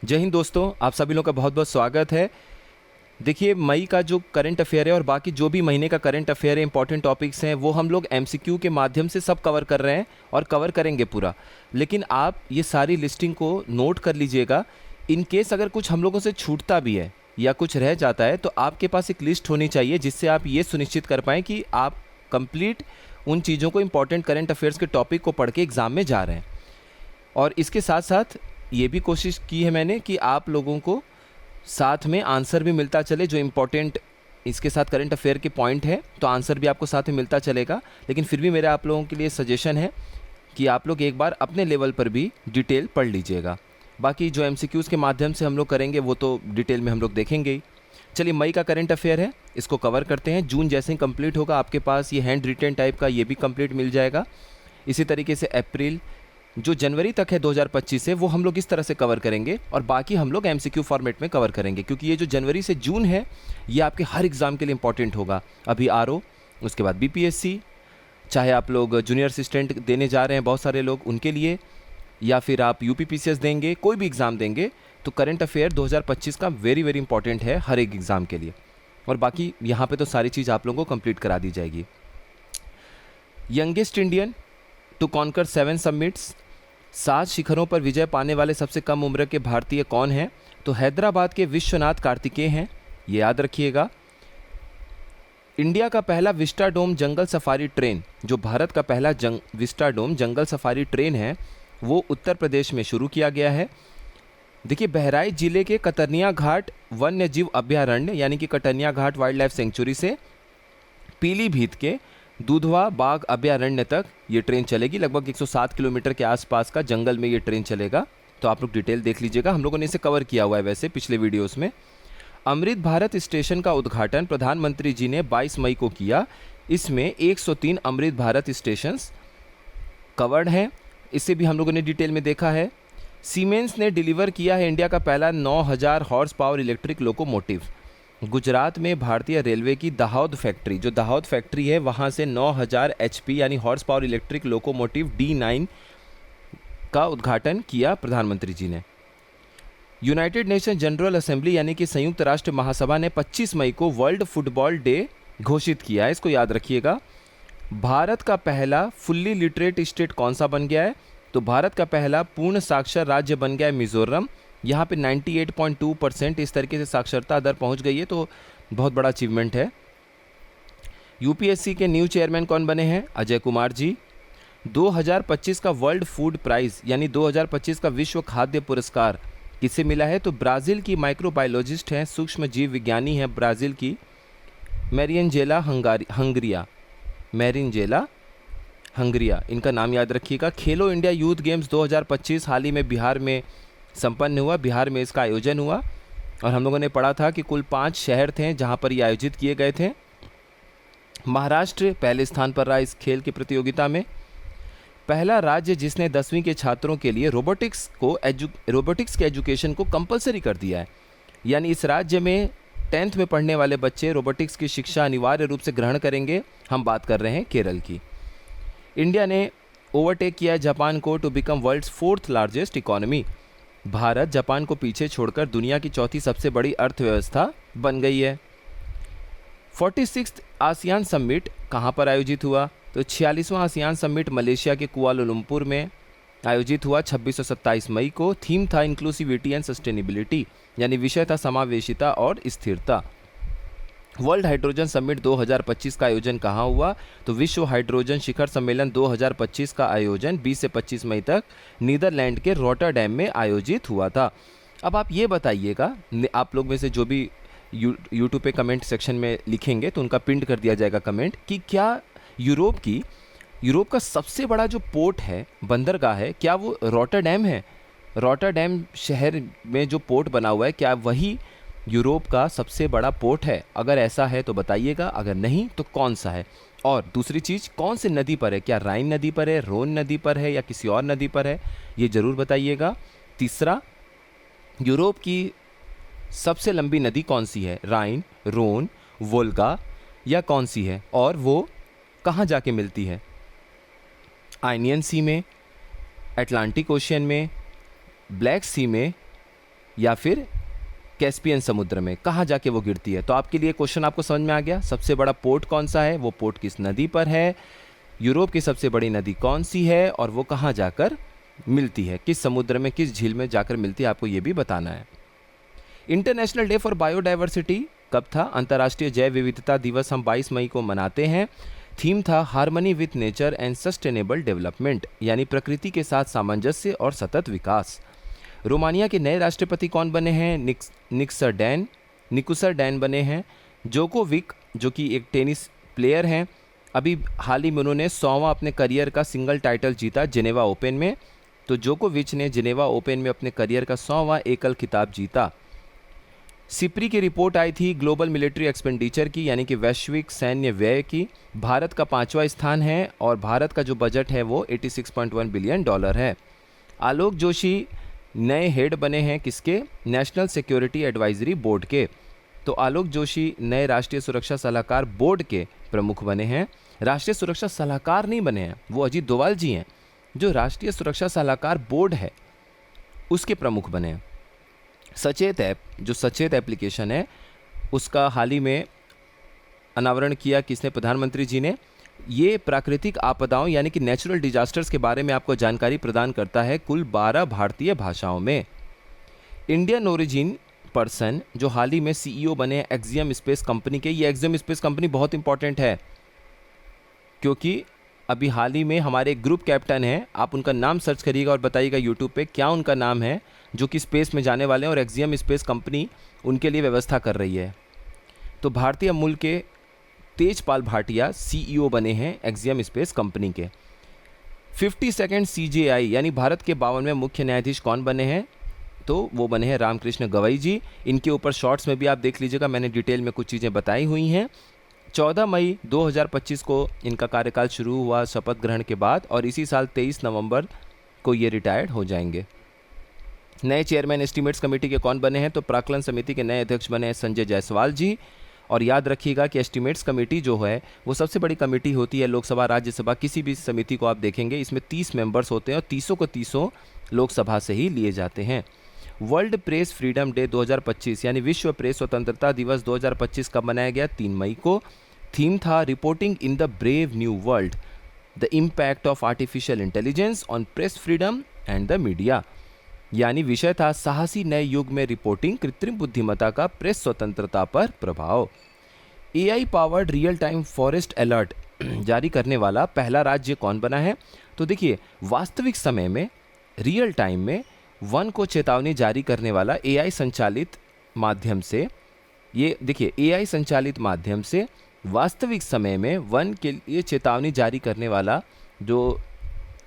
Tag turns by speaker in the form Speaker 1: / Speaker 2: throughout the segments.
Speaker 1: जय हिंद दोस्तों, आप सभी लोगों का बहुत बहुत स्वागत है। देखिए, मई का जो करंट अफेयर है और बाकी जो भी महीने का करंट अफेयर है, इंपॉर्टेंट टॉपिक्स हैं, वो हम लोग एमसीक्यू के माध्यम से सब कवर कर रहे हैं और कवर करेंगे पूरा। लेकिन आप ये सारी लिस्टिंग को नोट कर लीजिएगा। इन केस अगर कुछ हम लोगों से छूटता भी है या कुछ रह जाता है तो आपके पास एक लिस्ट होनी चाहिए जिससे आप ये सुनिश्चित कर पाएँ कि आप कंप्लीट उन चीज़ों को, इंपॉर्टेंट करंट अफेयर्स के टॉपिक को पढ़ के एग्ज़ाम में जा रहे हैं। और इसके साथ साथ ये भी कोशिश की है मैंने कि आप लोगों को साथ में आंसर भी मिलता चले, जो इम्पोर्टेंट इसके साथ करंट अफेयर के पॉइंट है तो आंसर भी आपको साथ में मिलता चलेगा। लेकिन फिर भी मेरा आप लोगों के लिए सजेशन है कि आप लोग एक बार अपने लेवल पर भी डिटेल पढ़ लीजिएगा। बाकी जो एमसीक्यूज़ के माध्यम से हम लोग करेंगे वो तो डिटेल में हम लोग देखेंगे ही। चलिए, मई का करंट अफेयर है, इसको कवर करते हैं। जून जैसे ही कंप्लीट होगा आपके पास ये हैंड रिटेन टाइप का ये भी कंप्लीट मिल जाएगा। इसी तरीके से अप्रैल, जो जनवरी तक है 2025 से, वो हम लोग इस तरह से कवर करेंगे और बाकी हम लोग एमसीक्यू फॉर्मेट में कवर करेंगे, क्योंकि ये जो जनवरी से जून है ये आपके हर एग्ज़ाम के लिए इंपॉर्टेंट होगा। अभी आरओ, उसके बाद बीपीएससी, चाहे आप लोग जूनियर असिस्टेंट देने जा रहे हैं बहुत सारे लोग, उनके लिए, या फिर आप यूपीपीसीएस देंगे, कोई भी एग्ज़ाम देंगे, तो करंट अफेयर 2025 का वेरी वेरी इंपॉर्टेंट है हर एक एग्ज़ाम के लिए। और बाकी यहाँ पे तो सारी चीज़ आप लोगों को कंप्लीट करा दी जाएगी। Youngest Indian to conquer 7 summits, 7 शिखरों पर विजय पाने वाले सबसे कम उम्र के भारतीय कौन हैं? तो हैदराबाद के विश्वनाथ कार्तिकेय हैं, ये याद रखिएगा। इंडिया का पहला विस्टाडोम जंगल सफारी ट्रेन, जो भारत का पहला विस्टाडोम जंगल सफारी ट्रेन है, वो उत्तर प्रदेश में शुरू किया गया है। देखिए, बहराइच जिले के कतरनिया घाट वन्य जीव अभ्यारण्य यानी कि कतरनिया घाट वाइल्ड लाइफ सेंचुरी से पीलीभीत के दुधवा बाघ अभ्यारण्य तक ये ट्रेन चलेगी। लगभग 107 किलोमीटर के आसपास का जंगल में ये ट्रेन चलेगा। तो आप लोग डिटेल देख लीजिएगा, हम लोगों ने इसे कवर किया हुआ है वैसे पिछले वीडियोस में। अमृत भारत स्टेशन का उद्घाटन प्रधानमंत्री जी ने 22 मई को किया। इसमें 103 अमृत भारत स्टेशन कवर्ड हैं, इसे भी हम लोगों ने डिटेल में देखा है। सीमेंस ने डिलीवर किया है इंडिया का पहला 9000 horse power electric locomotive. Gujarat में भारतीय रेलवे की दाहोद फैक्ट्री, जो दाहोद फैक्ट्री है, वहाँ से 9000 एचपी यानी horse power electric locomotive D9 का उद्घाटन किया प्रधानमंत्री जी ने। यूनाइटेड नेशन जनरल असेंबली यानी कि संयुक्त राष्ट्र महासभा ने 25 मई को वर्ल्ड फुटबॉल डे घोषित किया है, इसको याद रखिएगा। भारत का पहला फुल्ली लिटरेट स्टेट कौन सा बन गया है? तो भारत का पहला पूर्ण साक्षर राज्य बन गया है मिजोरम। यहाँ पे 98.2% इस तरीके से साक्षरता दर पहुँच गई है, तो बहुत बड़ा अचीवमेंट है। यूपीएससी के न्यू चेयरमैन कौन बने हैं? अजय कुमार जी। 2025 का वर्ल्ड फूड प्राइज़ यानी 2025 का विश्व खाद्य पुरस्कार किसे मिला है? तो ब्राज़ील की माइक्रोबायोलॉजिस्ट हैं, सूक्ष्म जीव विज्ञानी हैं ब्राज़ील की, मैरियंजेला हंगरिया, इनका नाम याद रखिएगा। खेलो इंडिया यूथ गेम्स 2025 हाल ही में बिहार में संपन्न हुआ, बिहार में इसका आयोजन हुआ। और हम लोगों ने पढ़ा था कि कुल 5 शहर थे जहां पर ये आयोजित किए गए थे। महाराष्ट्र पहले स्थान पर रहा इस खेल की प्रतियोगिता में। पहला राज्य जिसने 10वीं के छात्रों के लिए रोबोटिक्स के एजुकेशन को कंपलसरी कर दिया है, यानी इस राज्य में 10th में पढ़ने वाले बच्चे रोबोटिक्स की शिक्षा अनिवार्य रूप से ग्रहण करेंगे। हम बात कर रहे हैं केरल की। इंडिया ने ओवरटेक किया है जापान को to become world's 4th largest economy. Bharat Japan को पीछे छोड़कर दुनिया की 4थी सबसे बड़ी अर्थव्यवस्था बन गई है। 46th आसियान समिट कहाँ पर आयोजित हुआ? तो 46वां आसियान समिट मलेशिया के कुआलालंपुर में आयोजित हुआ 26 और 27 मई को। थीम था इंक्लूसिविटी एंड सस्टेनेबिलिटी, यानी विषय था समावेशिता और स्थिरता। वर्ल्ड हाइड्रोजन समिट 2025 का आयोजन कहाँ हुआ? तो विश्व हाइड्रोजन शिखर सम्मेलन 2025 का आयोजन 20 से 25 मई तक नीदरलैंड के रॉटरडैम में आयोजित हुआ था। अब आप ये बताइएगा, आप लोग में से जो भी यूट्यूब पे कमेंट सेक्शन में लिखेंगे तो उनका पिन कर दिया जाएगा कमेंट, कि क्या यूरोप का सबसे बड़ा जो पोर्ट है, बंदरगाह है, क्या वो रॉटरडैम है? रॉटरडैम शहर में जो पोर्ट बना हुआ है, क्या वही यूरोप का सबसे बड़ा पोर्ट है? अगर ऐसा है तो बताइएगा, अगर नहीं तो कौन सा है? और दूसरी चीज़, कौन सी नदी पर है? क्या राइन नदी पर है, रोन नदी पर है, या किसी और नदी पर है? ये ज़रूर बताइएगा। तीसरा, यूरोप की सबसे लंबी नदी कौन सी है? राइन, रोन, वोल्गा, या कौन सी है? और वो कहाँ जाके मिलती है? आइनियन सी में, अटलांटिक ओशियन में, ब्लैक सी में, या फिर कैस्पियन समुद्र में, कहाँ जाके वो गिरती है? तो आपके लिए क्वेश्चन आपको समझ में आ गया। सबसे बड़ा पोर्ट कौन सा है, वो पोर्ट किस नदी पर है, यूरोप की सबसे बड़ी नदी कौन सी है, और वो कहाँ जाकर मिलती है, किस समुद्र में, किस झील में जाकर मिलती है, आपको ये भी बताना है। इंटरनेशनल डे फॉर बायोडाइवर्सिटी कब था? अंतर्राष्ट्रीय जैव विविधता दिवस हम 22 मई को मनाते हैं। थीम था harmony with nature and sustainable development, यानी प्रकृति के साथ सामंजस्य और सतत विकास। रोमानिया के नए राष्ट्रपति कौन बने हैं? निकुसर डैन बने हैं। जोकोविक, जो कि एक टेनिस प्लेयर हैं, अभी हाल ही में उन्होंने 100वां अपने करियर का सिंगल टाइटल जीता जिनेवा ओपन में। तो जोकोविच ने जिनेवा ओपन में अपने करियर का 100वां एकल खिताब जीता। सिप्री की रिपोर्ट आई थी ग्लोबल मिलिट्री एक्सपेंडिचर की, यानी कि वैश्विक सैन्य व्यय की। भारत का 5वां स्थान है और भारत का जो बजट है वो $86.1 बिलियन है। आलोक जोशी नए हेड बने हैं किसके? नेशनल सिक्योरिटी एडवाइजरी बोर्ड के। तो आलोक जोशी नए राष्ट्रीय सुरक्षा सलाहकार बोर्ड के प्रमुख बने हैं। राष्ट्रीय सुरक्षा सलाहकार नहीं बने हैं, वो अजीत डोभाल जी हैं। जो राष्ट्रीय सुरक्षा सलाहकार बोर्ड है उसके प्रमुख बने हैं। सचेत ऐप, जो सचेत एप्लीकेशन है, उसका हाल ही में अनावरण किया किसने? प्रधानमंत्री जी ने। ये प्राकृतिक आपदाओं यानी कि नेचुरल डिजास्टर्स के बारे में आपको जानकारी प्रदान करता है कुल 12 भारतीय भाषाओं में। इंडियन ओरिजिन पर्सन जो हाल ही में सीईओ बने एक्सियम स्पेस कंपनी के। ये एक्सियम स्पेस कंपनी बहुत इंपॉर्टेंट है क्योंकि अभी हाल ही में हमारे ग्रुप कैप्टन हैं, आप उनका नाम सर्च करिएगा और बताइएगा यूट्यूब पे क्या उनका नाम है, जो कि स्पेस में जाने वाले हैं और एक्सियम स्पेस कंपनी उनके लिए व्यवस्था कर रही है। तो भारतीय मूल के तेजपाल भाटिया सीईओ बने हैं एक्सियम स्पेस कंपनी के। 52nd CJI यानी भारत के 52वें मुख्य न्यायाधीश कौन बने हैं? तो वो बने हैं रामकृष्ण गवई जी। इनके ऊपर शॉर्ट्स में भी आप देख लीजिएगा, मैंने डिटेल में कुछ चीज़ें बताई हुई हैं। 14 मई 2025 को इनका कार्यकाल शुरू हुआ शपथ ग्रहण के बाद, और इसी साल 23 नवंबर को ये रिटायर्ड हो जाएंगे। नए चेयरमैन एस्टीमेट्स कमेटी के कौन बने हैं? तो प्राक्कलन समिति के नए अध्यक्ष बने हैं संजय जायसवाल जी। और याद रखिएगा कि एस्टीमेट्स कमेटी जो है वो सबसे बड़ी कमेटी होती है लोकसभा राज्यसभा, किसी भी समिति को आप देखेंगे इसमें 30 मेंबर्स होते हैं और 30 को 30 लोकसभा से ही लिए जाते हैं। वर्ल्ड प्रेस फ्रीडम डे 2025 यानी विश्व प्रेस स्वतंत्रता दिवस 2025 कब मनाया गया? 3 मई को। थीम था reporting in the brave new world, the impact of artificial intelligence on press freedom and the media, यानी विषय था साहसी नए युग में रिपोर्टिंग, कृत्रिम बुद्धिमत्ता का प्रेस स्वतंत्रता पर प्रभाव। AI powered real time forest alert जारी करने वाला पहला राज्य कौन बना है? तो देखिए, वास्तविक समय में रियल टाइम में वन को चेतावनी जारी करने वाला एआई संचालित माध्यम से, ये देखिए एआई संचालित माध्यम से वास्तविक समय में वन के लिए चेतावनी जारी करने वाला जो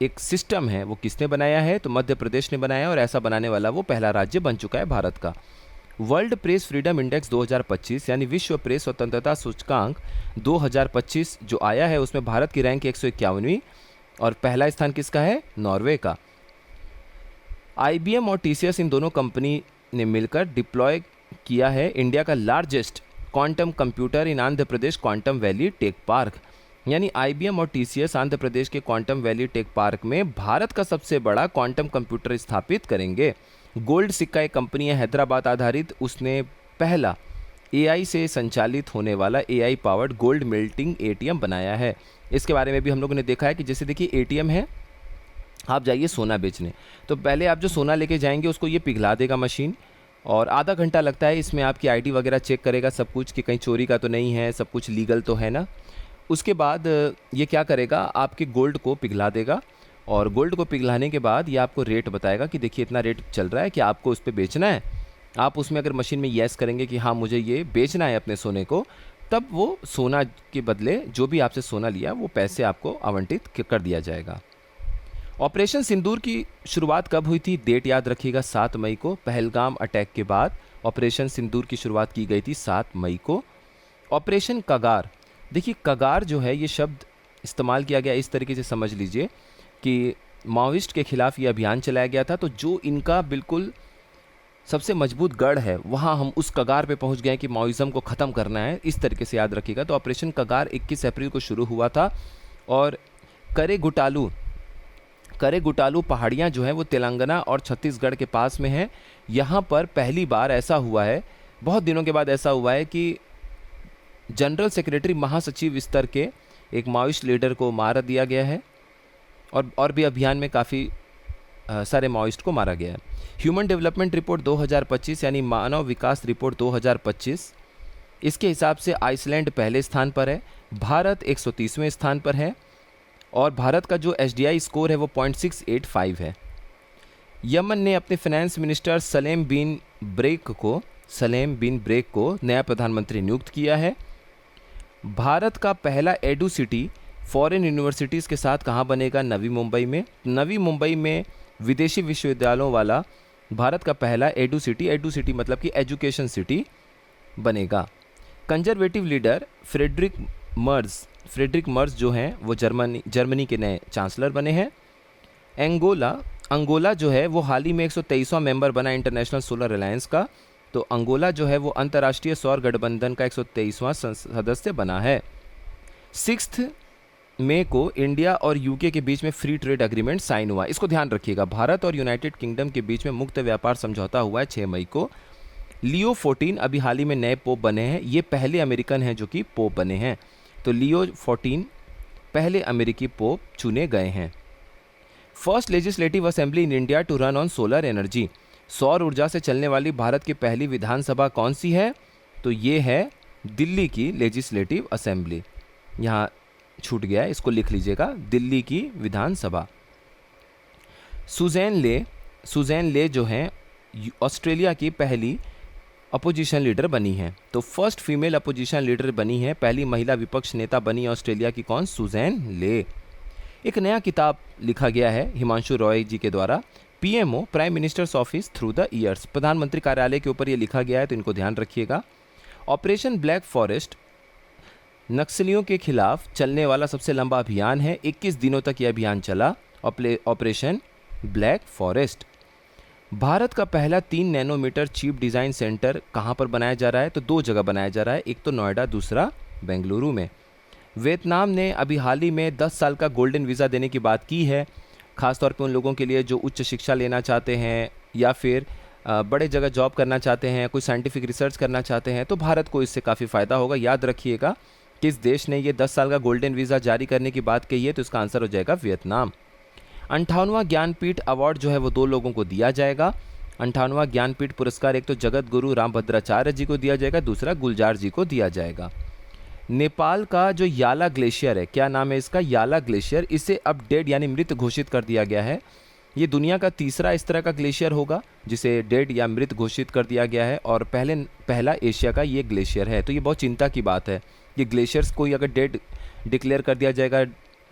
Speaker 1: एक सिस्टम है वो किसने बनाया है? तो मध्य प्रदेश ने बनाया है, और ऐसा बनाने वाला वो पहला राज्य बन चुका है भारत का। वर्ल्ड प्रेस फ्रीडम इंडेक्स 2025 यानी विश्व प्रेस स्वतंत्रता सूचकांक 2025 जो आया है उसमें भारत की रैंक 151वीं, और पहला स्थान किसका है? नॉर्वे का। IBM और TCS इन दोनों कंपनी ने मिलकर डिप्लॉय किया है इंडिया का largest quantum computer in Andhra Pradesh quantum valley tech park, यानी IBM और TCS आंध्र प्रदेश के क्वांटम वैली टेक पार्क में भारत का सबसे बड़ा क्वांटम कंप्यूटर स्थापित करेंगे। गोल्ड सिक्का एक कंपनी है हैदराबाद आधारित, उसने पहला AI से संचालित होने वाला AI powered gold melting ATM बनाया है। इसके बारे में भी हम लोगों ने देखा है कि जैसे देखिए ATM है, आप जाइए सोना बेचने, तो पहले आप जो सोना लेके जाएंगे उसको ये पिघला देगा मशीन, और आधा घंटा लगता है इसमें आपकी ID वगैरह चेक करेगा सब कुछ कि कहीं चोरी का तो नहीं है, सब कुछ लीगल तो है ना। उसके बाद ये क्या करेगा, आपके गोल्ड को पिघला देगा, और गोल्ड को पिघलाने के बाद ये आपको रेट बताएगा कि देखिए इतना रेट चल रहा है कि आपको उस पर बेचना है। आप उसमें अगर मशीन में येस करेंगे कि हाँ मुझे ये बेचना है अपने सोने को, तब वो सोना के बदले जो भी आपसे सोना लिया वो पैसे आपको आवंटित कर दिया जाएगा। ऑपरेशन सिंदूर की शुरुआत कब हुई थी? डेट याद रखिएगा 7 मई को। पहलगाम अटैक के बाद ऑपरेशन सिंदूर की शुरुआत की गई थी 7 मई को। ऑपरेशन कगार, देखिए कगार जो है ये शब्द इस्तेमाल किया गया इस तरीके से समझ लीजिए कि माओइस्ट के खिलाफ ये अभियान चलाया गया था, तो जो इनका बिल्कुल सबसे मजबूत गढ़ है वहाँ हम उस कगार पे पहुँच गए कि माओइज़्म को ख़त्म करना है, इस तरीके से याद रखिएगा। तो ऑपरेशन कगार 21 अप्रैल को शुरू हुआ था, और करे घोटालू करेगुटालू पहाड़ियाँ जो हैं वो तेलंगाना और छत्तीसगढ़ के पास में हैं। यहाँ पर पहली बार ऐसा हुआ है, बहुत दिनों के बाद ऐसा हुआ है कि जनरल सेक्रेटरी महासचिव स्तर के एक माओइस्ट लीडर को मार दिया गया है और भी अभियान में काफ़ी सारे माओइस्ट को मारा गया है। ह्यूमन डेवलपमेंट रिपोर्ट 2025 यानी मानव विकास रिपोर्ट 2025, इसके हिसाब से आइसलैंड पहले स्थान पर है, भारत 130वें स्थान पर है और भारत का जो HDI स्कोर है वो 0.685 है। यमन ने अपने फाइनेंस मिनिस्टर सलेम बिन ब्रेक को नया प्रधानमंत्री नियुक्त किया है। भारत का पहला एडू सिटी फॉरेन यूनिवर्सिटीज़ के साथ कहाँ बनेगा? नवी मुंबई में विदेशी विश्वविद्यालयों वाला भारत का पहला एडू सिटी मतलब कि एजुकेशन सिटी बनेगा। कंजर्वेटिव लीडर फ्रेडरिक मर्ज जो हैं वो जर्मनी के नए चांसलर बने हैं। अंगोला जो है वो हाल ही में 123वां मेंबर बना इंटरनेशनल सोलर अलायंस का। तो अंगोला जो है वो अंतर्राष्ट्रीय सौर गठबंधन का 123वां सदस्य बना है। 6 मई को इंडिया और यूके के बीच में फ्री ट्रेड एग्रीमेंट साइन हुआ। इसको ध्यान रखिएगा, भारत और यूनाइटेड किंगडम के बीच में मुक्त व्यापार समझौता हुआ है 6 मई को। लियो 14 अभी हाल ही में नए पोप बने हैं, ये पहले अमेरिकन हैं जो कि पोप बने हैं। तो लियो 14 पहले अमेरिकी पोप चुने गए हैं। First legislative assembly in India to run on solar energy, सौर ऊर्जा से चलने वाली भारत की पहली विधानसभा कौन सी है? तो ये है दिल्ली की लेजिस्लेटिव असेंबली। यहाँ छूट गया है, इसको लिख लीजिएगा, दिल्ली की विधानसभा। सुजैन ले जो हैं ऑस्ट्रेलिया की पहली अपोजिशन लीडर बनी हैं। तो फर्स्ट फीमेल अपोजिशन लीडर बनी है, पहली महिला विपक्ष नेता बनी ऑस्ट्रेलिया की कौन? सुजैन ले। एक नया किताब लिखा गया है हिमांशु रॉय जी के द्वारा, PMO prime minister's office through the years, प्रधानमंत्री कार्यालय के ऊपर ये लिखा गया है, तो इनको ध्यान रखिएगा। ऑपरेशन ब्लैक फॉरेस्ट नक्सलियों के खिलाफ चलने वाला सबसे लंबा अभियान है, 21 दिनों तक यह अभियान चला, ऑपरेशन ब्लैक फॉरेस्ट। भारत का पहला 3 नैनोमीटर चिप डिज़ाइन सेंटर कहाँ पर बनाया जा रहा है? तो 2 जगह बनाया जा रहा है, एक तो नोएडा, दूसरा बेंगलुरु में। वियतनाम ने अभी हाल ही में 10 साल का गोल्डन वीज़ा देने की बात की है, ख़ासतौर पे उन लोगों के लिए जो उच्च शिक्षा लेना चाहते हैं या फिर बड़े जगह जॉब करना चाहते हैं, कोई साइंटिफिक रिसर्च करना चाहते हैं, तो भारत को इससे काफ़ी फ़ायदा होगा। याद रखिएगा किस देश ने ये 10 साल का गोल्डन वीज़ा जारी करने की बात कही है, तो इसका आंसर हो जाएगा वियतनाम। 58वां ज्ञानपीठ अवार्ड जो है वो 2 लोगों को दिया जाएगा। 58वां ज्ञानपीठ पुरस्कार एक तो जगत गुरु रामभद्राचार्य जी को दिया जाएगा, दूसरा गुलजार जी को दिया जाएगा। नेपाल का जो याला ग्लेशियर है, क्या नाम है इसका? याला ग्लेशियर, इसे अब डेड यानी मृत घोषित कर दिया गया है। ये दुनिया का तीसरा इस तरह का ग्लेशियर होगा जिसे डेड या मृत घोषित कर दिया गया है और पहला एशिया का ये ग्लेशियर है। तो ये बहुत चिंता की बात है, ये ग्लेशियर्स कोई अगर डेड डिक्लेयर कर दिया जाएगा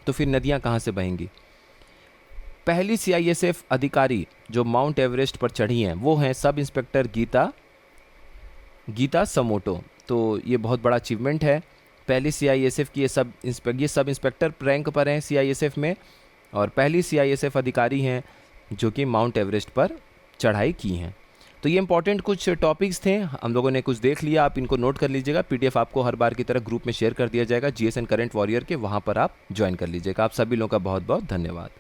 Speaker 1: तो फिर नदियाँ कहाँ से बहेंगी। पहली CISF अधिकारी जो माउंट एवरेस्ट पर चढ़ी हैं वो हैं सब इंस्पेक्टर गीता समोटो। तो ये बहुत बड़ा अचीवमेंट है, पहली CISF की ये सब इंस्पेक्टर रैंक पर हैं CISF में और पहली CISF अधिकारी हैं जो कि माउंट एवरेस्ट पर चढ़ाई की हैं। तो ये इंपॉर्टेंट कुछ टॉपिक्स थे, हम लोगों ने कुछ देख लिया, आप इनको नोट कर लीजिएगा। PDF आपको हर बार की तरह ग्रुप में शेयर कर दिया जाएगा GSN करंट वॉरियर के, वहाँ पर आप ज्वाइन कर लीजिएगा। आप सभी लोगों का बहुत बहुत धन्यवाद।